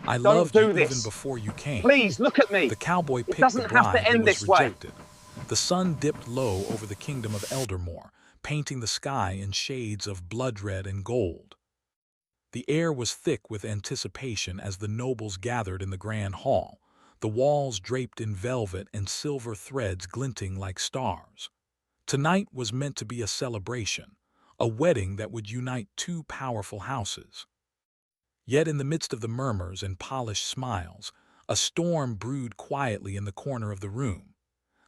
I Don't loved you do even this. before you came. Please, look at me. The cowboy It picked the doesn't have to bride who end was this way. rejected. The sun dipped low over the kingdom of Eldermore, painting the sky in shades of blood red and gold. The air was thick with anticipation as the nobles gathered in the grand hall, the walls draped in velvet and silver threads glinting like stars. Tonight was meant to be a celebration, a wedding that would unite two powerful houses. Yet in the midst of the murmurs and polished smiles, a storm brewed quietly in the corner of the room.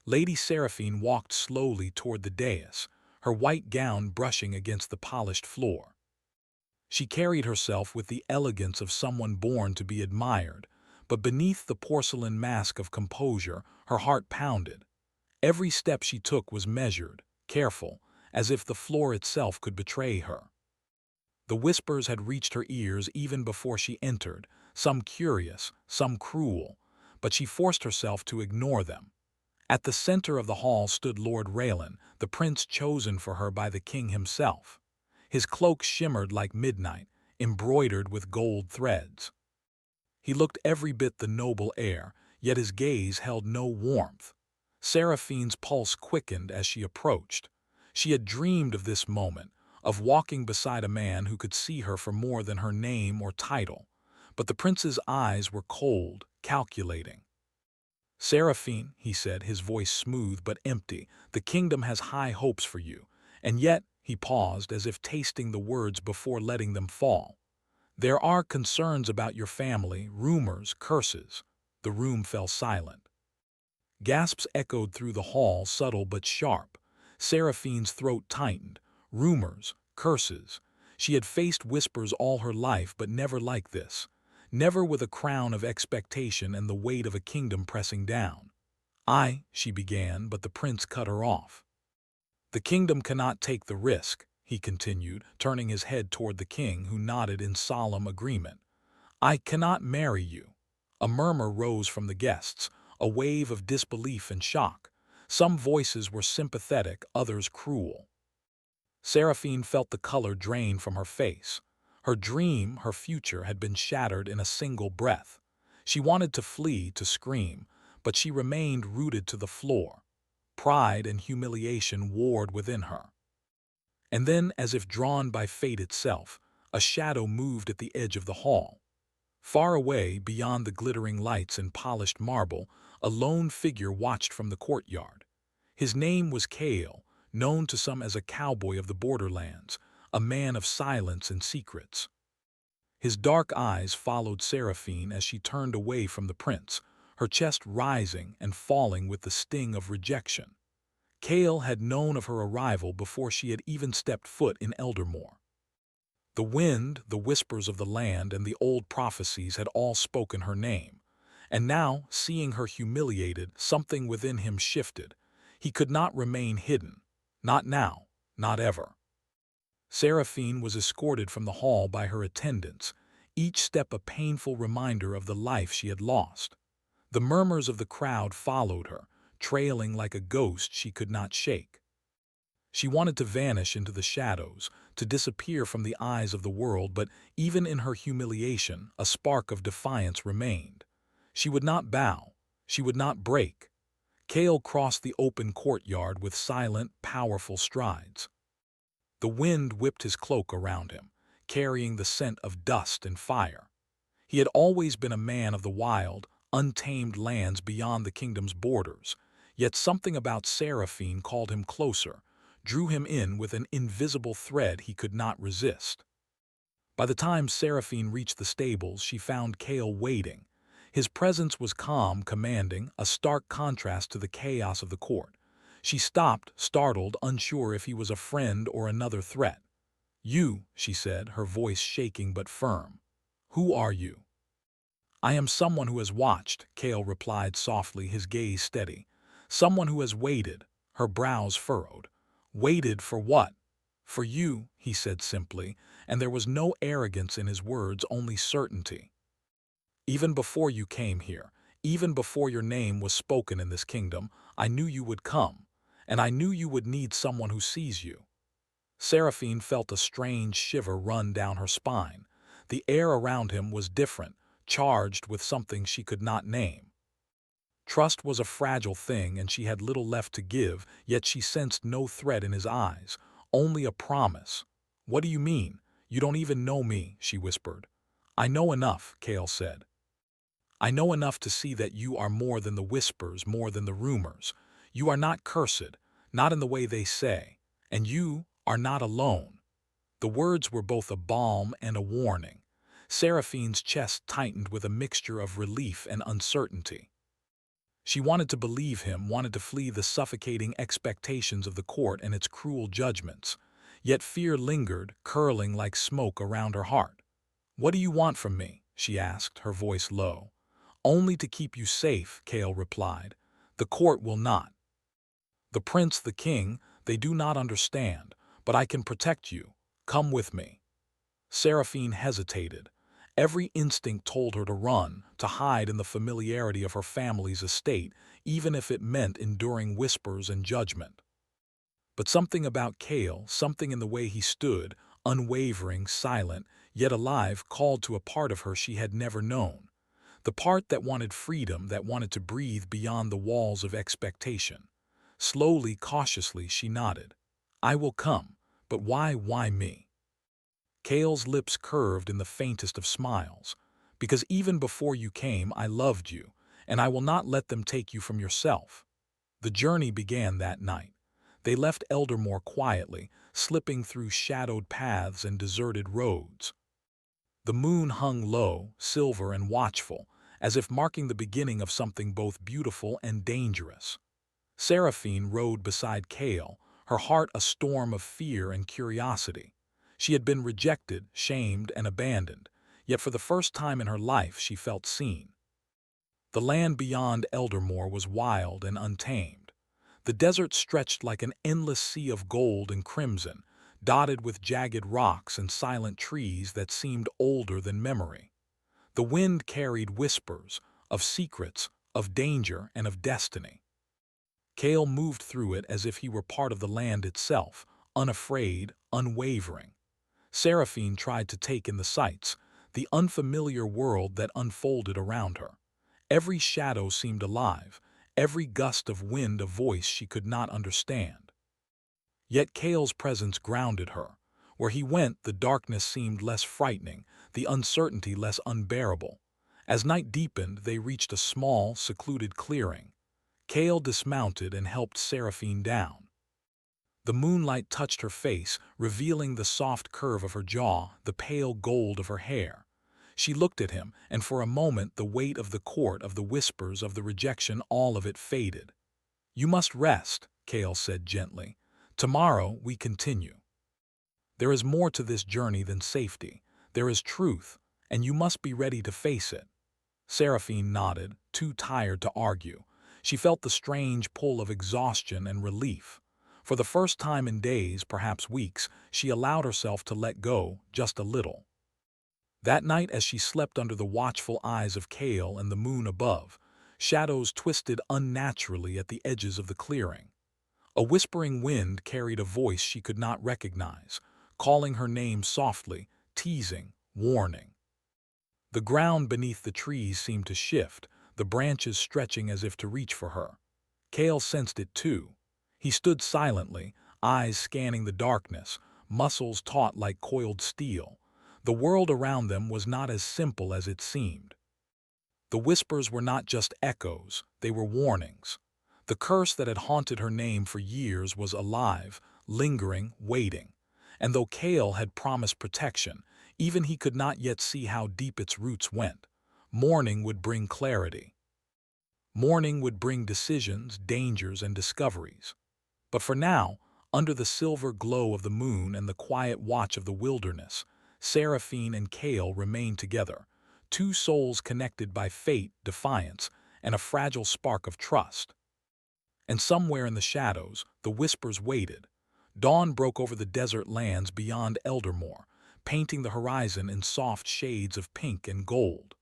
Lady Seraphine walked slowly toward the dais, her white gown brushing against the polished floor. She carried herself with the elegance of someone born to be admired, but beneath the porcelain mask of composure, her heart pounded. Every step she took was measured, careful, as if the floor itself could betray her. The whispers had reached her ears even before she entered, some curious, some cruel, but she forced herself to ignore them. At the center of the hall stood Lord Raylan, the prince chosen for her by the king himself. His cloak shimmered like midnight, embroidered with gold threads. He looked every bit the noble heir, yet his gaze held no warmth. Seraphine's pulse quickened as she approached. She had dreamed of this moment, of walking beside a man who could see her for more than her name or title. But the prince's eyes were cold, calculating. "Seraphine," he said, his voice smooth but empty, "the kingdom has high hopes for you." And yet, he paused as if tasting the words before letting them fall. "There are concerns about your family, rumors, curses." The room fell silent. Gasps echoed through the hall, subtle but sharp. Seraphine's throat tightened. Rumors, curses. She had faced whispers all her life, but never like this. Never with a crown of expectation and the weight of a kingdom pressing down. She began, but the prince cut her off. "The kingdom cannot take the risk," he continued, turning his head toward the king, who nodded in solemn agreement. "I cannot marry you." A murmur rose from the guests, a wave of disbelief and shock. Some voices were sympathetic, others cruel. Seraphine felt the color drain from her face. Her dream, her future, had been shattered in a single breath. She wanted to flee, to scream, but she remained rooted to the floor. Pride and humiliation warred within her. And then, as if drawn by fate itself, a shadow moved at the edge of the hall. Far away, beyond the glittering lights and polished marble, a lone figure watched from the courtyard. His name was Cale, known to some as a cowboy of the borderlands, a man of silence and secrets. His dark eyes followed Seraphine as she turned away from the prince, her chest rising and falling with the sting of rejection. Cale had known of her arrival before she had even stepped foot in Eldermore. The wind, the whispers of the land, and the old prophecies had all spoken her name. And now, seeing her humiliated, something within him shifted. He could not remain hidden. Not now, not ever. Seraphine was escorted from the hall by her attendants, each step a painful reminder of the life she had lost. The murmurs of the crowd followed her, trailing like a ghost she could not shake. She wanted to vanish into the shadows, to disappear from the eyes of the world, but even in her humiliation, a spark of defiance remained. She would not bow. She would not break. Cale crossed the open courtyard with silent, powerful strides. The wind whipped his cloak around him, carrying the scent of dust and fire. He had always been a man of the wild, untamed lands beyond the kingdom's borders, yet something about Seraphine called him closer, drew him in with an invisible thread he could not resist. By the time Seraphine reached the stables, she found Cale waiting. His presence was calm, commanding, a stark contrast to the chaos of the court. She stopped, startled, unsure if he was a friend or another threat. "You," she said, her voice shaking but firm. "Who are you?" "I am someone who has watched," Cale replied softly, his gaze steady. "Someone who has waited," her brows furrowed. "Waited for what?" "For you," he said simply, and there was no arrogance in his words, only certainty. "Even before you came here, even before your name was spoken in this kingdom, I knew you would come, and I knew you would need someone who sees you." Seraphine felt a strange shiver run down her spine. The air around him was different, charged with something she could not name. Trust was a fragile thing, and she had little left to give, yet she sensed no threat in his eyes, only a promise. "What do you mean? You don't even know me," she whispered. "I know enough," Cale said. "I know enough to see that you are more than the whispers, more than the rumors. You are not cursed, not in the way they say, and you are not alone." The words were both a balm and a warning. Seraphine's chest tightened with a mixture of relief and uncertainty. She wanted to believe him, wanted to flee the suffocating expectations of the court and its cruel judgments. Yet fear lingered, curling like smoke around her heart. "What do you want from me?" she asked, her voice low. "Only to keep you safe," Cale replied. "The court will not. The prince, the king, they do not understand, but I can protect you. Come with me." Seraphine hesitated. Every instinct told her to run, to hide in the familiarity of her family's estate, even if it meant enduring whispers and judgment. But something about Cale, something in the way he stood, unwavering, silent, yet alive, called to a part of her she had never known. The part that wanted freedom, that wanted to breathe beyond the walls of expectation. Slowly, cautiously, she nodded. "I will come, but why me?" Cale's lips curved in the faintest of smiles. "Because even before you came, I loved you, and I will not let them take you from yourself." The journey began that night. They left Eldermore quietly, slipping through shadowed paths and deserted roads. The moon hung low, silver and watchful, as if marking the beginning of something both beautiful and dangerous. Seraphine rode beside Cale, her heart a storm of fear and curiosity. She had been rejected, shamed, and abandoned, yet for the first time in her life she felt seen. The land beyond Eldermore was wild and untamed. The desert stretched like an endless sea of gold and crimson, dotted with jagged rocks and silent trees that seemed older than memory. The wind carried whispers of secrets, of danger, and of destiny. Cale moved through it as if he were part of the land itself, unafraid, unwavering. Seraphine tried to take in the sights, the unfamiliar world that unfolded around her. Every shadow seemed alive, every gust of wind a voice she could not understand. Yet Cale's presence grounded her. Where he went, the darkness seemed less frightening, the uncertainty less unbearable. As night deepened, they reached a small, secluded clearing. Cale dismounted and helped Seraphine down. The moonlight touched her face, revealing the soft curve of her jaw, the pale gold of her hair. She looked at him, and for a moment the weight of the court, of the whispers, of the rejection, all of it faded. "You must rest," Cale said gently. "Tomorrow we continue. There is more to this journey than safety. There is truth, and you must be ready to face it." Seraphine nodded, too tired to argue. She felt the strange pull of exhaustion and relief. For the first time in days, perhaps weeks, she allowed herself to let go, just a little. That night, as she slept under the watchful eyes of Cale and the moon above, shadows twisted unnaturally at the edges of the clearing. A whispering wind carried a voice she could not recognize, calling her name softly, teasing, warning. The ground beneath the trees seemed to shift, the branches stretching as if to reach for her. Cale sensed it too. He stood silently, eyes scanning the darkness, muscles taut like coiled steel. The world around them was not as simple as it seemed. The whispers were not just echoes, they were warnings. The curse that had haunted her name for years was alive, lingering, waiting. And though Cale had promised protection, even he could not yet see how deep its roots went. Morning would bring clarity. Morning would bring decisions, dangers, and discoveries. But for now, under the silver glow of the moon and the quiet watch of the wilderness, Seraphine and Cale remained together, two souls connected by fate, defiance, and a fragile spark of trust. And somewhere in the shadows, the whispers waited. Dawn broke over the desert lands beyond Eldermore, painting the horizon in soft shades of pink and gold.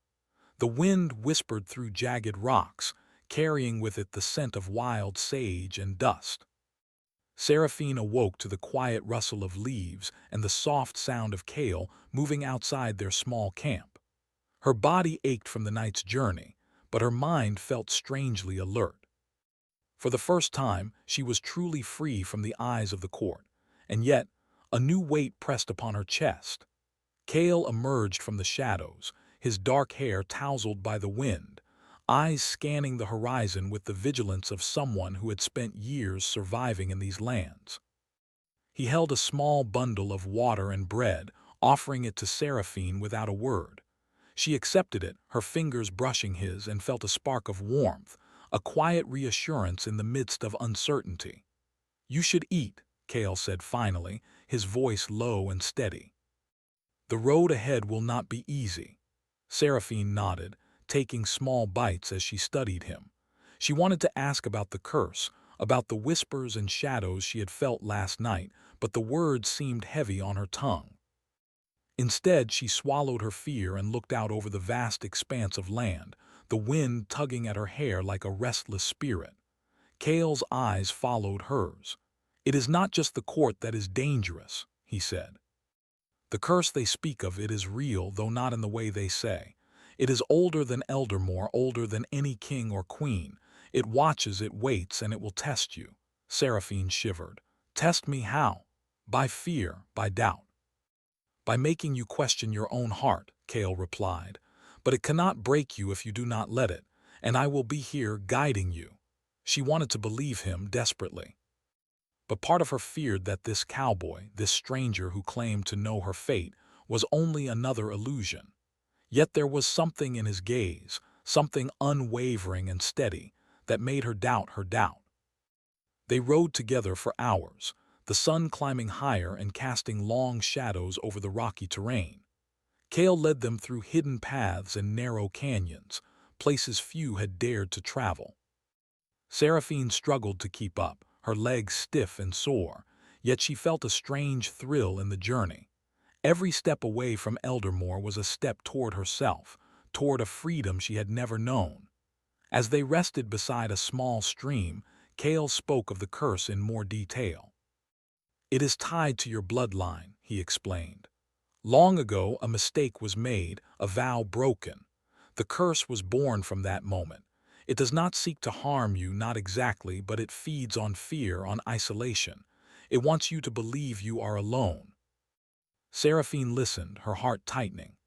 The wind whispered through jagged rocks, carrying with it the scent of wild sage and dust. Seraphine awoke to the quiet rustle of leaves and the soft sound of Cale moving outside their small camp. Her body ached from the night's journey, but her mind felt strangely alert. For the first time, she was truly free from the eyes of the court, and yet a new weight pressed upon her chest. Cale emerged from the shadows, his dark hair tousled by the wind, eyes scanning the horizon with the vigilance of someone who had spent years surviving in these lands. He held a small bundle of water and bread, offering it to Seraphine without a word. She accepted it, her fingers brushing his, and felt a spark of warmth, a quiet reassurance in the midst of uncertainty. "You should eat," Cale said finally, his voice low and steady. "The road ahead will not be easy." Seraphine nodded, taking small bites as she studied him. She wanted to ask about the curse, about the whispers and shadows she had felt last night, but the words seemed heavy on her tongue. Instead, she swallowed her fear and looked out over the vast expanse of land, the wind tugging at her hair like a restless spirit. Cale's eyes followed hers. "It is not just the court that is dangerous," he said. "The curse they speak of, it is real, though not in the way they say. It is older than Eldermore, older than any king or queen. It watches, it waits, and it will test you." Seraphine shivered. "Test me how?" "By fear, by doubt. By making you question your own heart," Cale replied. "But it cannot break you if you do not let it, and I will be here guiding you." She wanted to believe him desperately. But part of her feared that this cowboy, this stranger who claimed to know her fate, was only another illusion. Yet there was something in his gaze, something unwavering and steady, that made her doubt her doubt. They rode together for hours, the sun climbing higher and casting long shadows over the rocky terrain. Cale led them through hidden paths and narrow canyons, places few had dared to travel. Seraphine struggled to keep up, her legs stiff and sore, yet she felt a strange thrill in the journey. Every step away from Eldermore was a step toward herself, toward a freedom she had never known. As they rested beside a small stream, Cale spoke of the curse in more detail. "It is tied to your bloodline," he explained. "Long ago, a mistake was made, a vow broken. The curse was born from that moment. It does not seek to harm you, not exactly, but it feeds on fear, on isolation. It wants you to believe you are alone." Seraphine listened, her heart tightening.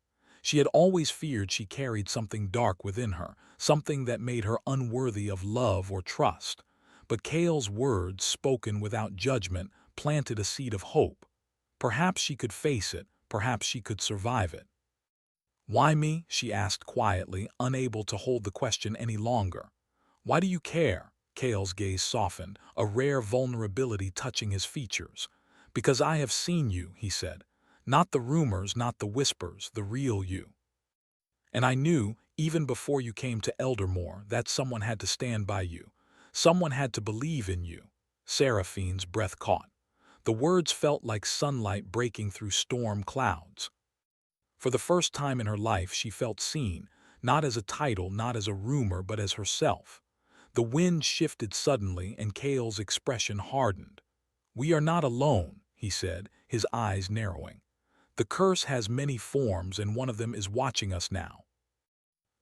She had always feared she carried something dark within her, something that made her unworthy of love or trust. But Cale's words, spoken without judgment, planted a seed of hope. Perhaps she could face it, perhaps she could survive it. "Why me?" she asked quietly, unable to hold the question any longer. "Why do you care?" Cale's gaze softened, a rare vulnerability touching his features. "Because I have seen you," he said. "Not the rumors, not the whispers, the real you. And I knew, even before you came to Eldermore, that someone had to stand by you. Someone had to believe in you." Seraphine's breath caught. The words felt like sunlight breaking through storm clouds. For the first time in her life, she felt seen, not as a title, not as a rumor, but as herself. The wind shifted suddenly, and Cale's expression hardened. "We are not alone," he said, his eyes narrowing. "The curse has many forms, and one of them is watching us now."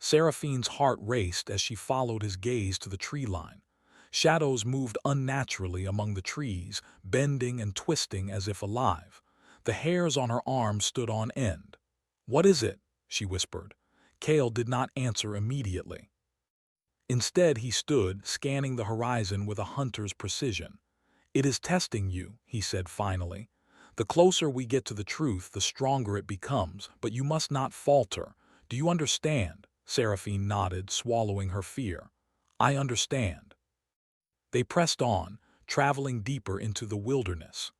Seraphine's heart raced as she followed his gaze to the tree line. Shadows moved unnaturally among the trees, bending and twisting as if alive. The hairs on her arms stood on end. "What is it?" she whispered. Cale did not answer immediately. Instead, he stood, scanning the horizon with a hunter's precision. "It is testing you," he said finally. "The closer we get to the truth, the stronger it becomes, but you must not falter. Do you understand?" Seraphine nodded, swallowing her fear. "I understand." They pressed on, traveling deeper into the wilderness.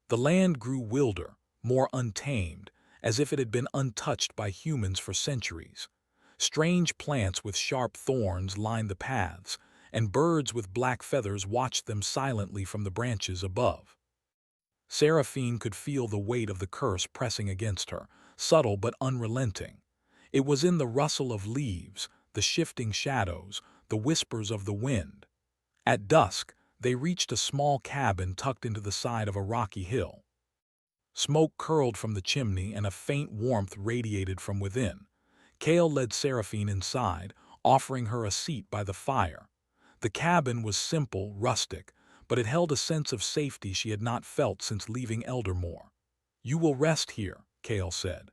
The land grew wilder, more untamed, as if it had been untouched by humans for centuries. Strange plants with sharp thorns lined the paths, and birds with black feathers watched them silently from the branches above. Seraphine could feel the weight of the curse pressing against her, subtle but unrelenting. It was in the rustle of leaves, the shifting shadows, the whispers of the wind. At dusk, they reached a small cabin tucked into the side of a rocky hill. Smoke curled from the chimney and a faint warmth radiated from within. Kale led Seraphine inside, offering her a seat by the fire. The cabin was simple, rustic, but it held a sense of safety she had not felt since leaving Eldermore. "You will rest here," Kale said.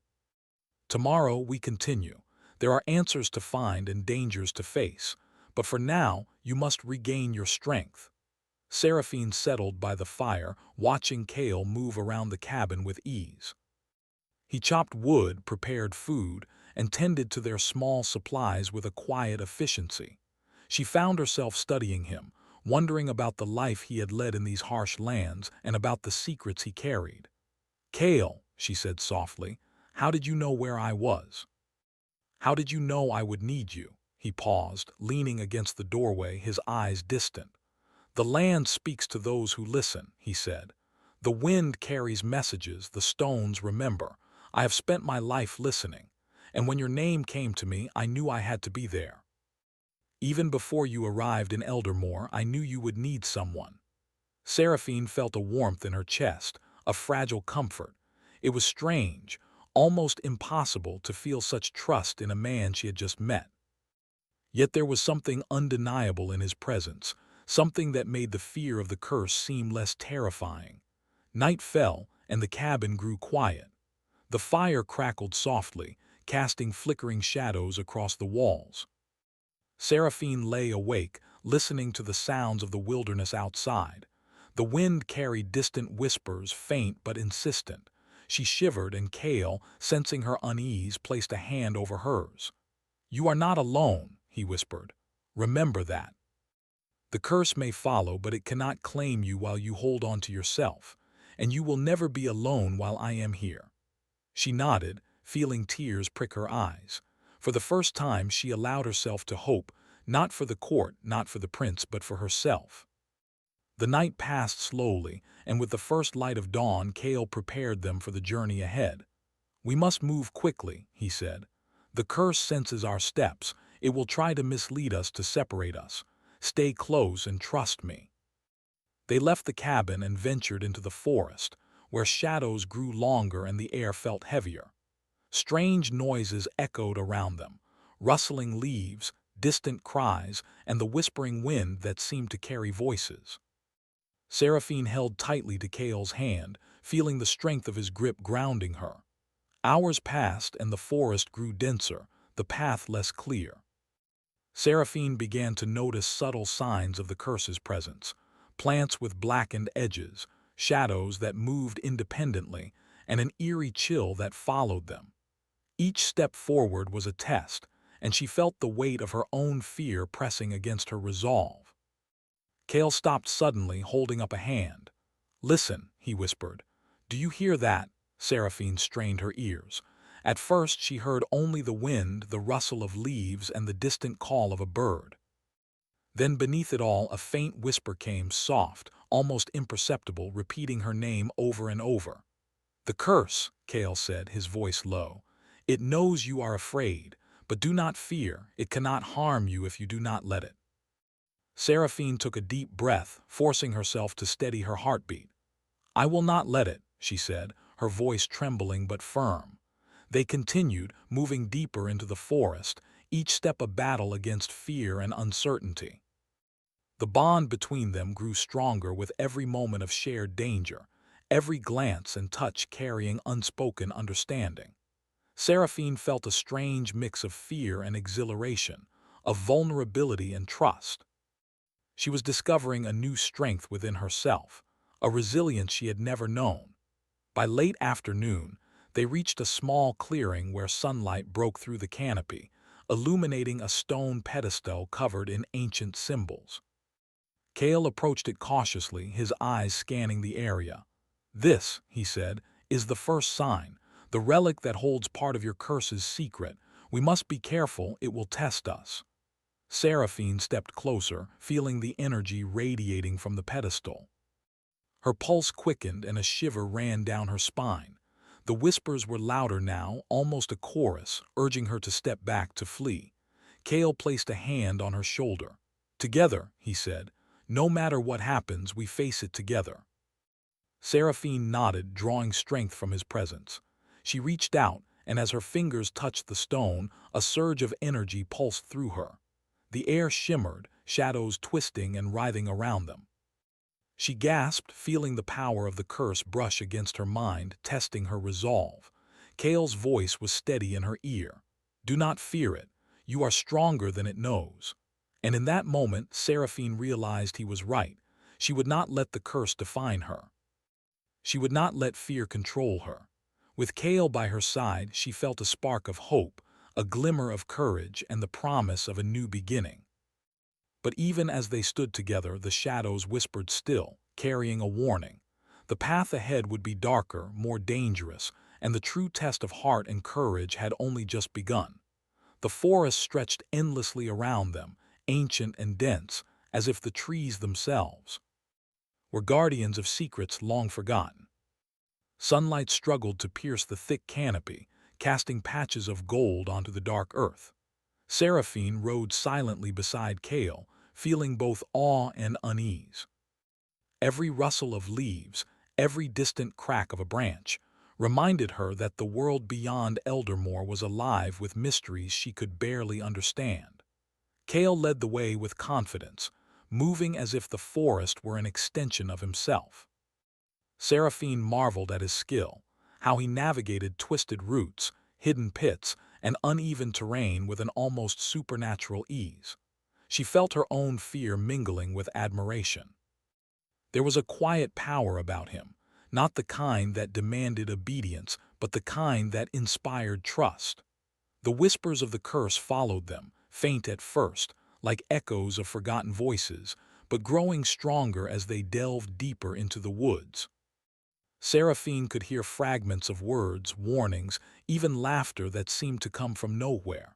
"Tomorrow we continue. There are answers to find and dangers to face, but for now you must regain your strength." Seraphine settled by the fire, watching Kale move around the cabin with ease. He chopped wood, prepared food, and tended to their small supplies with a quiet efficiency. She found herself studying him, wondering about the life he had led in these harsh lands and about the secrets he carried. "Kale," she said softly, "how did you know where I was? How did you know I would need you?" He paused, leaning against the doorway, his eyes distant. "The land speaks to those who listen," he said. "The wind carries messages, the stones remember. I have spent my life listening, and when your name came to me, I knew I had to be there. Even before you arrived in Eldermore, I knew you would need someone." Seraphine felt a warmth in her chest, a fragile comfort. It was strange, almost impossible to feel such trust in a man she had just met. Yet there was something undeniable in his presence, something that made the fear of the curse seem less terrifying. Night fell, and the cabin grew quiet. The fire crackled softly, casting flickering shadows across the walls. Seraphine lay awake, listening to the sounds of the wilderness outside. The wind carried distant whispers, faint but insistent. She shivered, and Kale, sensing her unease, placed a hand over hers. "You are not alone," he whispered. "Remember that. The curse may follow, but it cannot claim you while you hold on to yourself, and you will never be alone while I am here." She nodded, feeling tears prick her eyes. For the first time she allowed herself to hope, not for the court, not for the prince, but for herself. The night passed slowly, and with the first light of dawn, Kale prepared them for the journey ahead. "We must move quickly," he said. "The curse senses our steps. It will try to mislead us, to separate us. Stay close and trust me." They left the cabin and ventured into the forest, where shadows grew longer and the air felt heavier. Strange noises echoed around them, rustling leaves, distant cries, and the whispering wind that seemed to carry voices. Seraphine held tightly to Kale's hand, feeling the strength of his grip grounding her. Hours passed and the forest grew denser, the path less clear. Seraphine began to notice subtle signs of the curse's presence: plants with blackened edges, shadows that moved independently, and an eerie chill that followed them. Each step forward was a test, and she felt the weight of her own fear pressing against her resolve. Kale stopped suddenly, holding up a hand. "Listen," he whispered. "Do you hear that?" Seraphine strained her ears. At first she heard only the wind, the rustle of leaves, and the distant call of a bird. Then beneath it all a faint whisper came, soft, almost imperceptible, repeating her name over and over. "The curse," Kale said, his voice low. "It knows you are afraid, but do not fear. It cannot harm you if you do not let it." Seraphine took a deep breath, forcing herself to steady her heartbeat. "I will not let it," she said, her voice trembling but firm. They continued, moving deeper into the forest, each step a battle against fear and uncertainty. The bond between them grew stronger with every moment of shared danger, every glance and touch carrying unspoken understanding. Seraphine felt a strange mix of fear and exhilaration, of vulnerability and trust. She was discovering a new strength within herself, a resilience she had never known. By late afternoon, they reached a small clearing where sunlight broke through the canopy, illuminating a stone pedestal covered in ancient symbols. Kale approached it cautiously, his eyes scanning the area. "This," he said, "is the first sign, the relic that holds part of your curse's secret. We must be careful, it will test us." Seraphine stepped closer, feeling the energy radiating from the pedestal. Her pulse quickened and a shiver ran down her spine. The whispers were louder now, almost a chorus, urging her to step back, to flee. Kale placed a hand on her shoulder. "Together," he said. "No matter what happens, we face it together." Seraphine nodded, drawing strength from his presence. She reached out, and as her fingers touched the stone, a surge of energy pulsed through her. The air shimmered, shadows twisting and writhing around them. She gasped, feeling the power of the curse brush against her mind, testing her resolve. Kale's voice was steady in her ear. "Do not fear it. You are stronger than it knows." And in that moment, Seraphine realized he was right. She would not let the curse define her. She would not let fear control her. With Kale by her side, she felt a spark of hope, a glimmer of courage, and the promise of a new beginning. But even as they stood together, the shadows whispered still, carrying a warning. The path ahead would be darker, more dangerous, and the true test of heart and courage had only just begun. The forest stretched endlessly around them, ancient and dense, as if the trees themselves were guardians of secrets long forgotten. Sunlight struggled to pierce the thick canopy, casting patches of gold onto the dark earth. Seraphine rode silently beside Kale, feeling both awe and unease. Every rustle of leaves, every distant crack of a branch, reminded her that the world beyond Eldermoor was alive with mysteries she could barely understand. Kale led the way with confidence, moving as if the forest were an extension of himself. Seraphine marveled at his skill, how he navigated twisted roots, hidden pits, and uneven terrain with an almost supernatural ease. She felt her own fear mingling with admiration. There was a quiet power about him, not the kind that demanded obedience, but the kind that inspired trust. The whispers of the curse followed them, faint at first, like echoes of forgotten voices, but growing stronger as they delved deeper into the woods. Seraphine could hear fragments of words, warnings, even laughter that seemed to come from nowhere.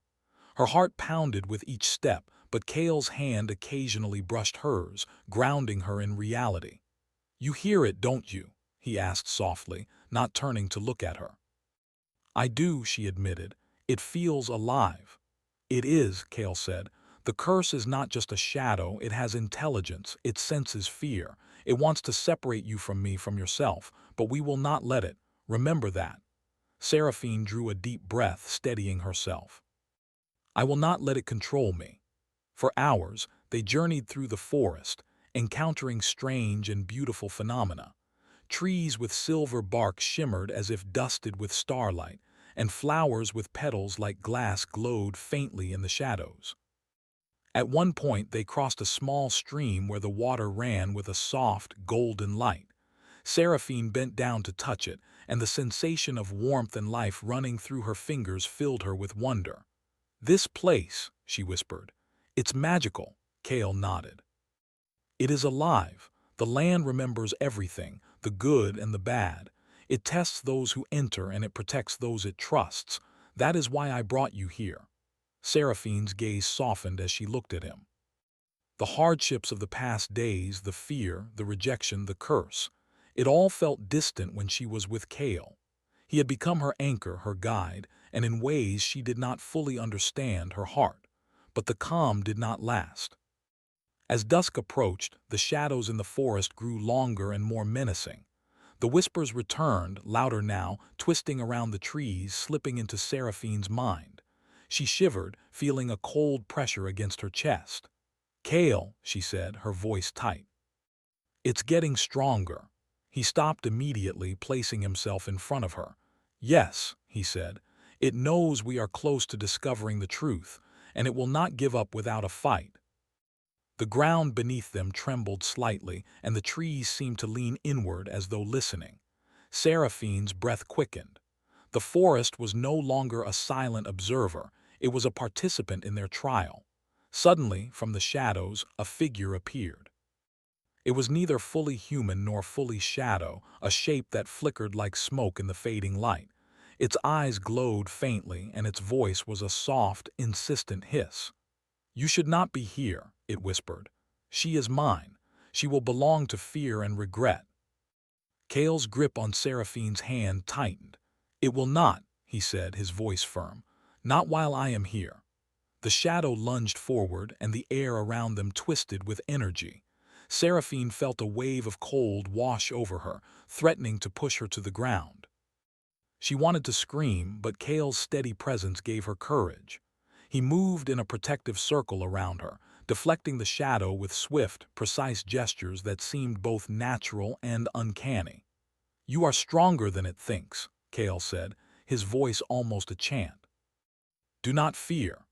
Her heart pounded with each step, but Kale's hand occasionally brushed hers, grounding her in reality. "You hear it, don't you?" he asked softly, not turning to look at her. "I do," she admitted. "It feels alive." "It is," Kale said. "The curse is not just a shadow, it has intelligence, it senses fear. It wants to separate you from me, from yourself, but we will not let it. Remember that." Seraphine drew a deep breath, steadying herself. "I will not let it control me." For hours, they journeyed through the forest, encountering strange and beautiful phenomena. Trees with silver bark shimmered as if dusted with starlight, and flowers with petals like glass glowed faintly in the shadows. At one point, they crossed a small stream where the water ran with a soft, golden light. Seraphine bent down to touch it, and the sensation of warmth and life running through her fingers filled her with wonder. "This place," she whispered. "It's magical." Kale nodded. "It is alive. The land remembers everything, the good and the bad. It tests those who enter and it protects those it trusts. That is why I brought you here." Seraphine's gaze softened as she looked at him. The hardships of the past days, the fear, the rejection, the curse, it all felt distant when she was with Kale. He had become her anchor, her guide, and in ways she did not fully understand, her heart. But the calm did not last. As dusk approached, the shadows in the forest grew longer and more menacing. The whispers returned, louder now, twisting around the trees, slipping into Seraphine's mind. She shivered, feeling a cold pressure against her chest. "Kale," she said, her voice tight. "It's getting stronger." He stopped immediately, placing himself in front of her. "Yes," he said, "it knows we are close to discovering the truth, and it will not give up without a fight." The ground beneath them trembled slightly, and the trees seemed to lean inward as though listening. Seraphine's breath quickened. The forest was no longer a silent observer, it was a participant in their trial. Suddenly, from the shadows, a figure appeared. It was neither fully human nor fully shadow, a shape that flickered like smoke in the fading light. Its eyes glowed faintly, and its voice was a soft, insistent hiss. "You should not be here," it whispered. "She is mine. She will belong to fear and regret." Kale's grip on Seraphine's hand tightened. "It will not," he said, his voice firm. "Not while I am here." The shadow lunged forward, and the air around them twisted with energy. Seraphine felt a wave of cold wash over her, threatening to push her to the ground. She wanted to scream, but Kale's steady presence gave her courage. He moved in a protective circle around her, deflecting the shadow with swift, precise gestures that seemed both natural and uncanny. "You are stronger than it thinks," Kale said, his voice almost a chant. "Do not fear."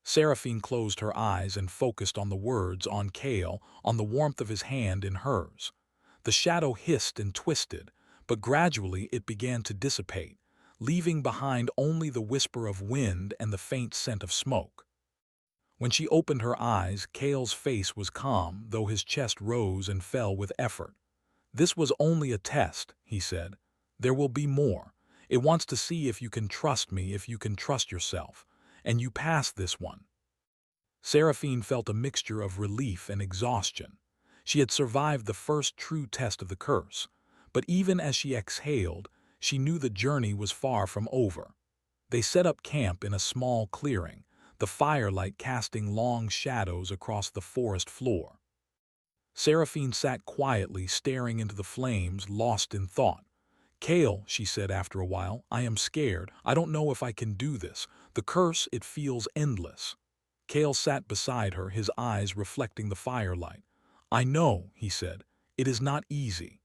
Seraphine closed her eyes and focused on the words, on Kale, on the warmth of his hand in hers. The shadow hissed and twisted, but gradually it began to dissipate, leaving behind only the whisper of wind and the faint scent of smoke. When she opened her eyes, Kale's face was calm, though his chest rose and fell with effort. "This was only a test," he said. "There will be more. It wants to see if you can trust me, if you can trust yourself. And you passed this one." Seraphine felt a mixture of relief and exhaustion. She had survived the first true test of the curse, but even as she exhaled, she knew the journey was far from over. They set up camp in a small clearing, the firelight casting long shadows across the forest floor. Seraphine sat quietly, staring into the flames, lost in thought. "Kale," she said after a while, "I am scared. I don't know if I can do this. The curse, it feels endless." Kale sat beside her, his eyes reflecting the firelight. "I know," he said. "It is not easy.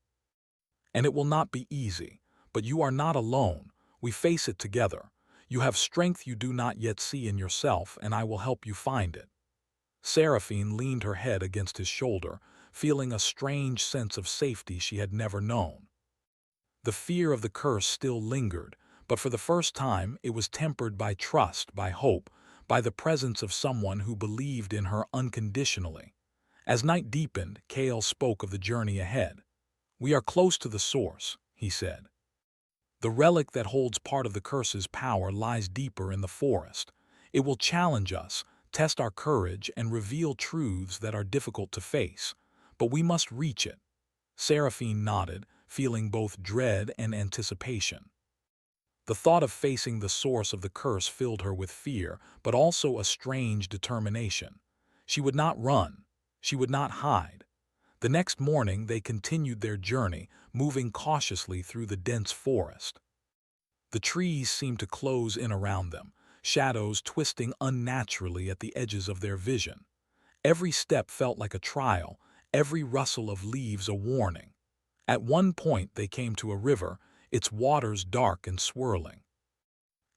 And it will not be easy. But you are not alone. We face it together. You have strength you do not yet see in yourself, and I will help you find it." Seraphine leaned her head against his shoulder, feeling a strange sense of safety she had never known. The fear of the curse still lingered, but for the first time it was tempered by trust, by hope, by the presence of someone who believed in her unconditionally. As night deepened, Kale spoke of the journey ahead. "We are close to the source," he said. "The relic that holds part of the curse's power lies deeper in the forest. It will challenge us, test our courage, and reveal truths that are difficult to face. But we must reach it." Seraphine nodded, feeling both dread and anticipation. The thought of facing the source of the curse filled her with fear, but also a strange determination. She would not run. She would not hide. The next morning they continued their journey, moving cautiously through the dense forest. The trees seemed to close in around them, shadows twisting unnaturally at the edges of their vision. Every step felt like a trial, every rustle of leaves a warning. At one point they came to a river, its waters dark and swirling.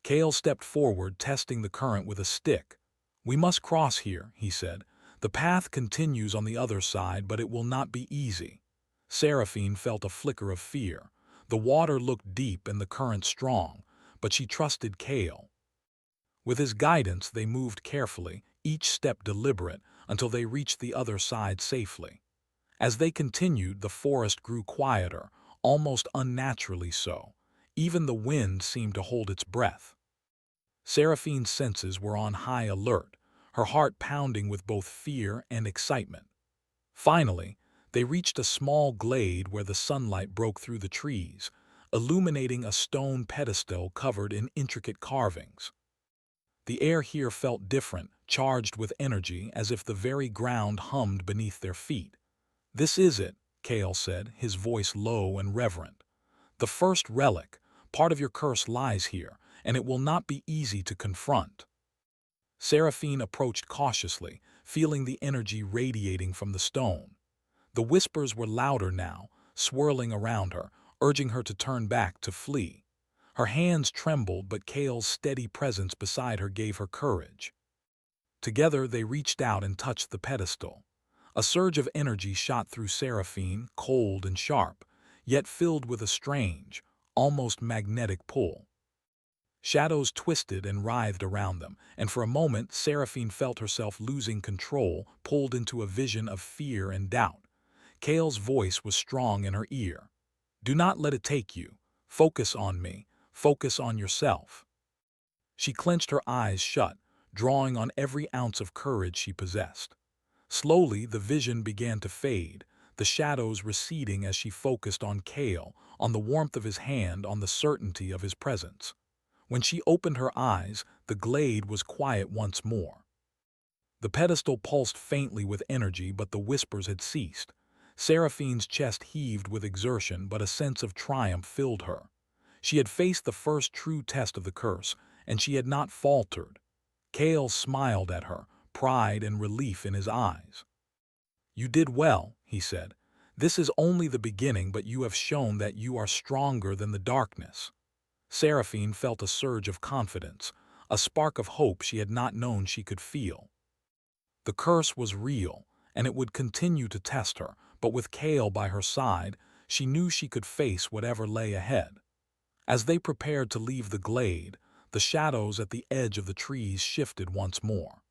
Kale stepped forward, testing the current with a stick. "We must cross here," he said. "The path continues on the other side, but it will not be easy." Seraphine felt a flicker of fear. The water looked deep and the current strong, but she trusted Kale. With his guidance they moved carefully, each step deliberate, until they reached the other side safely. As they continued, the forest grew quieter, almost unnaturally so. Even the wind seemed to hold its breath. Seraphine's senses were on high alert, her heart pounding with both fear and excitement. Finally, they reached a small glade where the sunlight broke through the trees, illuminating a stone pedestal covered in intricate carvings. The air here felt different, charged with energy, as if the very ground hummed beneath their feet. "This is it," Kale said, his voice low and reverent. "The first relic, part of your curse lies here, and it will not be easy to confront." Seraphine approached cautiously, feeling the energy radiating from the stone. The whispers were louder now, swirling around her, urging her to turn back, to flee. Her hands trembled, but Kale's steady presence beside her gave her courage. Together they reached out and touched the pedestal. A surge of energy shot through Seraphine, cold and sharp, yet filled with a strange, almost magnetic pull. Shadows twisted and writhed around them, and for a moment Seraphine felt herself losing control, pulled into a vision of fear and doubt. Kale's voice was strong in her ear. "Do not let it take you. Focus on me. Focus on yourself." She clenched her eyes shut, drawing on every ounce of courage she possessed. Slowly the vision began to fade, the shadows receding as she focused on Kale, on the warmth of his hand, on the certainty of his presence. When she opened her eyes, the glade was quiet once more. The pedestal pulsed faintly with energy, but the whispers had ceased. Seraphine's chest heaved with exertion, but a sense of triumph filled her. She had faced the first true test of the curse, and she had not faltered. Kale smiled at her, pride and relief in his eyes. "You did well," he said. "This is only the beginning, but you have shown that you are stronger than the darkness." Seraphine felt a surge of confidence, a spark of hope she had not known she could feel. The curse was real, and it would continue to test her, but with Kale by her side, she knew she could face whatever lay ahead. As they prepared to leave the glade, the shadows at the edge of the trees shifted once more.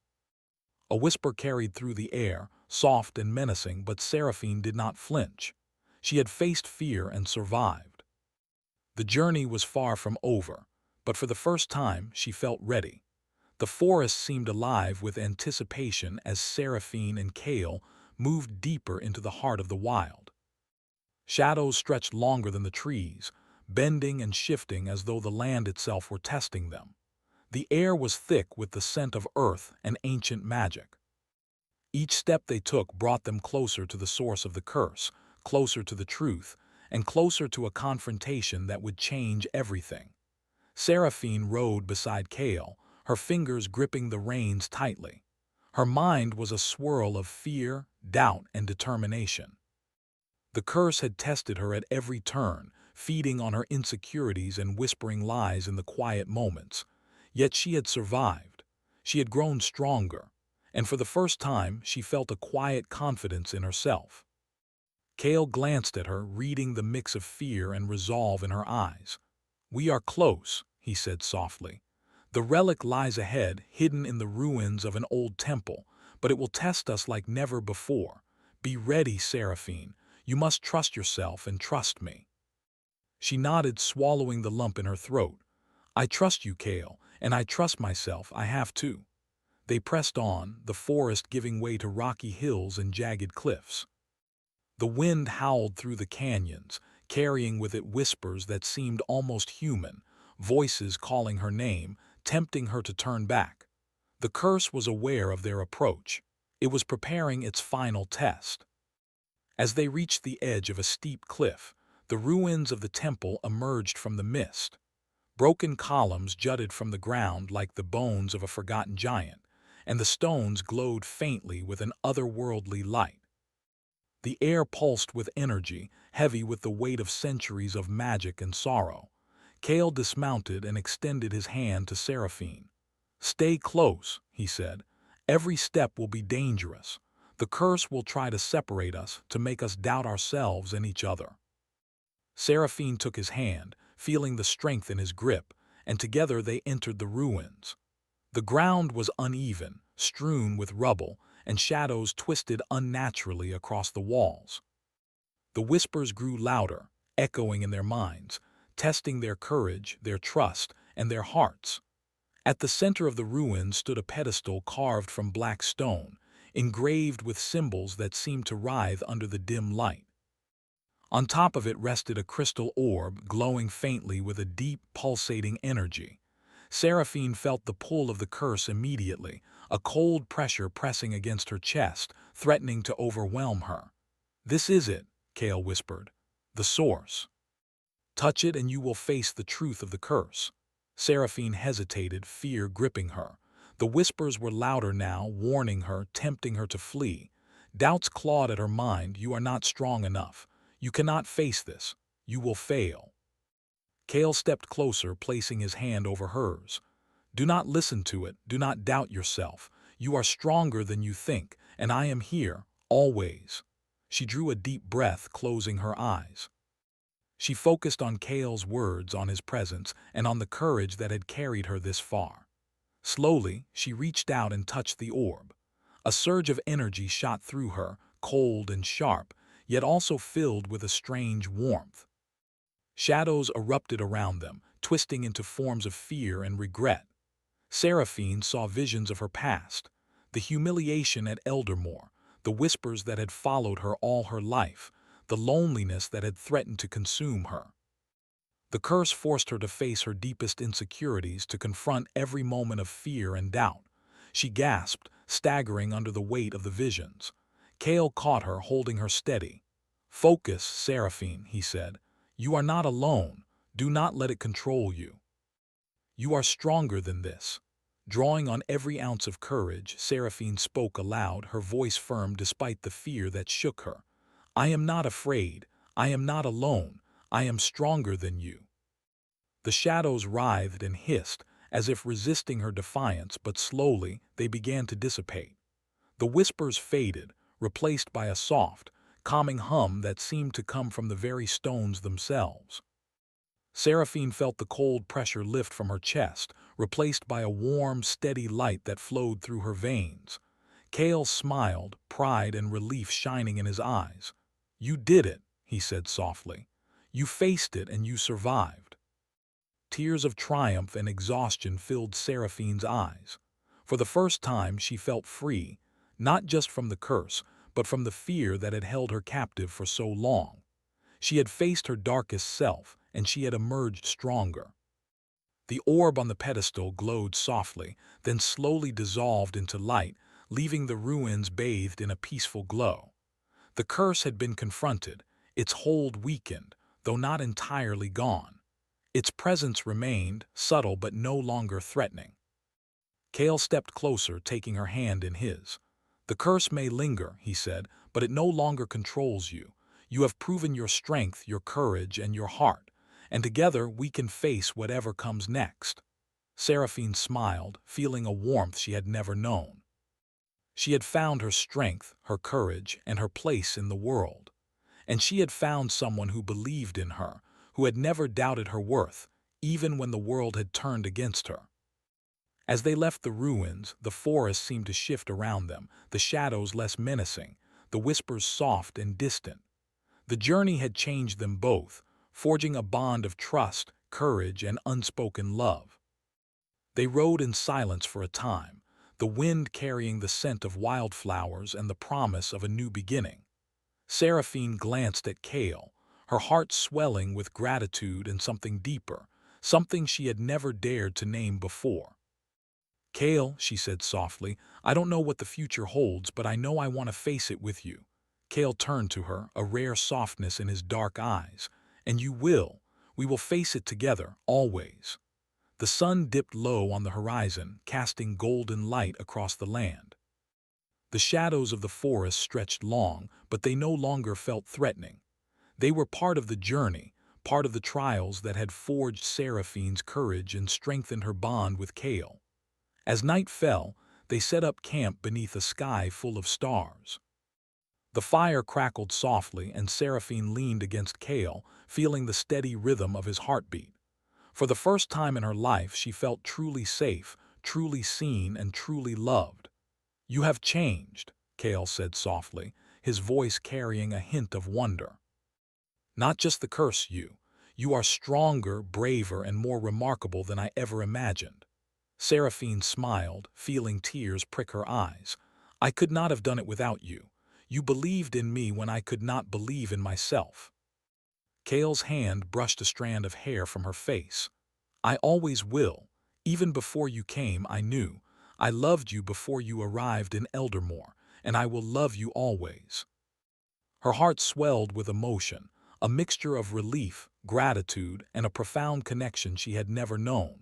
A whisper carried through the air, soft and menacing, but Seraphine did not flinch. She had faced fear and survived. The journey was far from over, but for the first time she felt ready. The forest seemed alive with anticipation as Seraphine and Kale moved deeper into the heart of the wild. Shadows stretched longer than the trees, bending and shifting as though the land itself were testing them. The air was thick with the scent of earth and ancient magic. Each step they took brought them closer to the source of the curse, closer to the truth, and closer to a confrontation that would change everything. Seraphine rode beside Kale, her fingers gripping the reins tightly. Her mind was a swirl of fear, doubt, and determination. The curse had tested her at every turn, feeding on her insecurities and whispering lies in the quiet moments. Yet she had survived. She had grown stronger, and for the first time she felt a quiet confidence in herself. Kale glanced at her, reading the mix of fear and resolve in her eyes. "We are close," he said softly. "The relic lies ahead, hidden in the ruins of an old temple, but it will test us like never before. Be ready, Seraphine. You must trust yourself and trust me." She nodded, swallowing the lump in her throat. "I trust you, Kale, and I trust myself. I have to." They pressed on, the forest giving way to rocky hills and jagged cliffs. The wind howled through the canyons, carrying with it whispers that seemed almost human, voices calling her name, tempting her to turn back. The curse was aware of their approach. It was preparing its final test. As they reached the edge of a steep cliff, the ruins of the temple emerged from the mist. Broken columns jutted from the ground like the bones of a forgotten giant, and the stones glowed faintly with an otherworldly light. The air pulsed with energy, heavy with the weight of centuries of magic and sorrow. Kale dismounted and extended his hand to Seraphine. "Stay close," he said. "Every step will be dangerous. The curse will try to separate us, to make us doubt ourselves and each other." Seraphine took his hand, feeling the strength in his grip, and together they entered the ruins. The ground was uneven, strewn with rubble, and shadows twisted unnaturally across the walls. The whispers grew louder, echoing in their minds, testing their courage, their trust, and their hearts. At the center of the ruins stood a pedestal carved from black stone, engraved with symbols that seemed to writhe under the dim light. On top of it rested a crystal orb, glowing faintly with a deep, pulsating energy. Seraphine felt the pull of the curse immediately, a cold pressure pressing against her chest, threatening to overwhelm her. "This is it," Kale whispered. "The source. Touch it and you will face the truth of the curse." Seraphine hesitated, fear gripping her. The whispers were louder now, warning her, tempting her to flee. Doubts clawed at her mind. "You are not strong enough. You cannot face this. You will fail." Kale stepped closer, placing his hand over hers. "Do not listen to it. Do not doubt yourself. You are stronger than you think, and I am here, always." She drew a deep breath, closing her eyes. She focused on Kale's words, on his presence, and on the courage that had carried her this far. Slowly, she reached out and touched the orb. A surge of energy shot through her, cold and sharp, yet also filled with a strange warmth. Shadows erupted around them, twisting into forms of fear and regret. Seraphine saw visions of her past, the humiliation at Eldermore, the whispers that had followed her all her life, the loneliness that had threatened to consume her. The curse forced her to face her deepest insecurities, to confront every moment of fear and doubt. She gasped, staggering under the weight of the visions. Kale caught her, holding her steady. "Focus, Seraphine," he said. "You are not alone. Do not let it control you. You are stronger than this. Drawing on every ounce of courage, Seraphine spoke aloud, her voice firm despite the fear that shook her. I am not afraid. I am not alone. I am stronger than you. The shadows writhed and hissed, as if resisting her defiance, but slowly they began to dissipate. The whispers faded, replaced by a soft, calming hum that seemed to come from the very stones themselves. Seraphine felt the cold pressure lift from her chest, replaced by a warm, steady light that flowed through her veins. Cale smiled, pride and relief shining in his eyes. You did it, he said softly. You faced it and you survived. Tears of triumph and exhaustion filled Seraphine's eyes. For the first time she felt free, not just from the curse, but from the fear that had held her captive for so long. She had faced her darkest self, and she had emerged stronger. The orb on the pedestal glowed softly, then slowly dissolved into light, leaving the ruins bathed in a peaceful glow. The curse had been confronted, its hold weakened, though not entirely gone. Its presence remained, subtle but no longer threatening. Cale stepped closer, taking her hand in his. The curse may linger, he said, but it no longer controls you. You have proven your strength, your courage, and your heart, and together we can face whatever comes next. Seraphine smiled, feeling a warmth she had never known. She had found her strength, her courage, and her place in the world. And she had found someone who believed in her, who had never doubted her worth, even when the world had turned against her. As they left the ruins, the forest seemed to shift around them, the shadows less menacing, the whispers soft and distant. The journey had changed them both, forging a bond of trust, courage, and unspoken love. They rode in silence for a time, the wind carrying the scent of wildflowers and the promise of a new beginning. Seraphine glanced at Cale, her heart swelling with gratitude and something deeper, something she had never dared to name before. Cale, she said softly, I don't know what the future holds, but I know I want to face it with you. Cale turned to her, a rare softness in his dark eyes. And you will. We will face it together, always. The sun dipped low on the horizon, casting golden light across the land. The shadows of the forest stretched long, but they no longer felt threatening. They were part of the journey, part of the trials that had forged Seraphine's courage and strengthened her bond with Cale. As night fell, they set up camp beneath a sky full of stars. The fire crackled softly, and Seraphine leaned against Cale, feeling the steady rhythm of his heartbeat. For the first time in her life, she felt truly safe, truly seen, and truly loved. You have changed, Cale said softly, his voice carrying a hint of wonder. Not just the curse, you are stronger, braver, and more remarkable than I ever imagined. Seraphine smiled, feeling tears prick her eyes. I could not have done it without you. You believed in me when I could not believe in myself. Cale's hand brushed a strand of hair from her face. I always will. Even before you came, I knew. I loved you before you arrived in Eldermore, and I will love you always. Her heart swelled with emotion, a mixture of relief, gratitude, and a profound connection she had never known.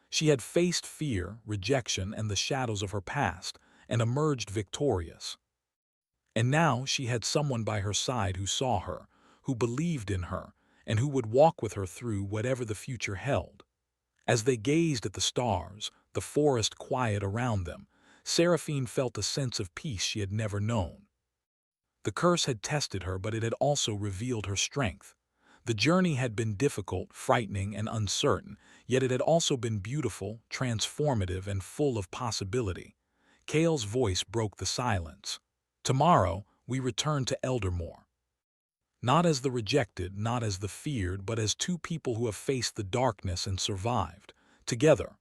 She had faced fear, rejection, and the shadows of her past, and emerged victorious. And now she had someone by her side who saw her, who believed in her, and who would walk with her through whatever the future held. As they gazed at the stars, the forest quiet around them, Seraphine felt a sense of peace she had never known. The curse had tested her, but it had also revealed her strength. The journey had been difficult, frightening, and uncertain, yet it had also been beautiful, transformative, and full of possibility. Cale's voice broke the silence. Tomorrow, we return to Eldermore. Not as the rejected, not as the feared, but as two people who have faced the darkness and survived. Together.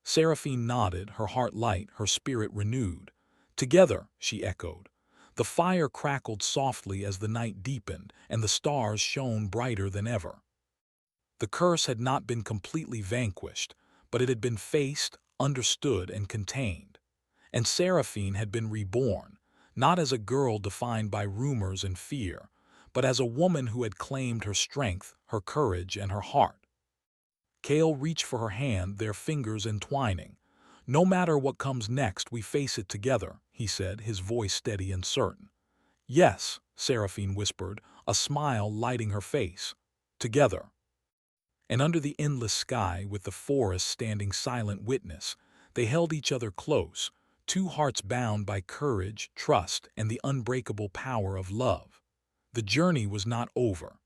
Seraphine nodded, her heart light, her spirit renewed. Together, she echoed. The fire crackled softly as the night deepened, and the stars shone brighter than ever. The curse had not been completely vanquished, but it had been faced, understood, and contained. And Seraphine had been reborn, not as a girl defined by rumors and fear, but as a woman who had claimed her strength, her courage, and her heart. Kale reached for her hand, their fingers entwining. "No matter what comes next, we face it together," he said, his voice steady and certain. "Yes," Seraphine whispered, a smile lighting her face. "Together." And under the endless sky, with the forest standing silent witness, they held each other close, two hearts bound by courage, trust, and the unbreakable power of love. The journey was not over.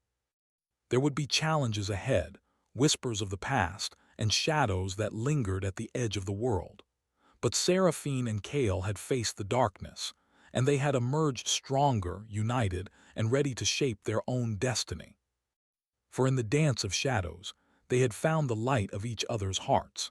There would be challenges ahead, whispers of the past, and shadows that lingered at the edge of the world. But Seraphine and Kale had faced the darkness, and they had emerged stronger, united, and ready to shape their own destiny. For in the dance of shadows, they had found the light of each other's hearts.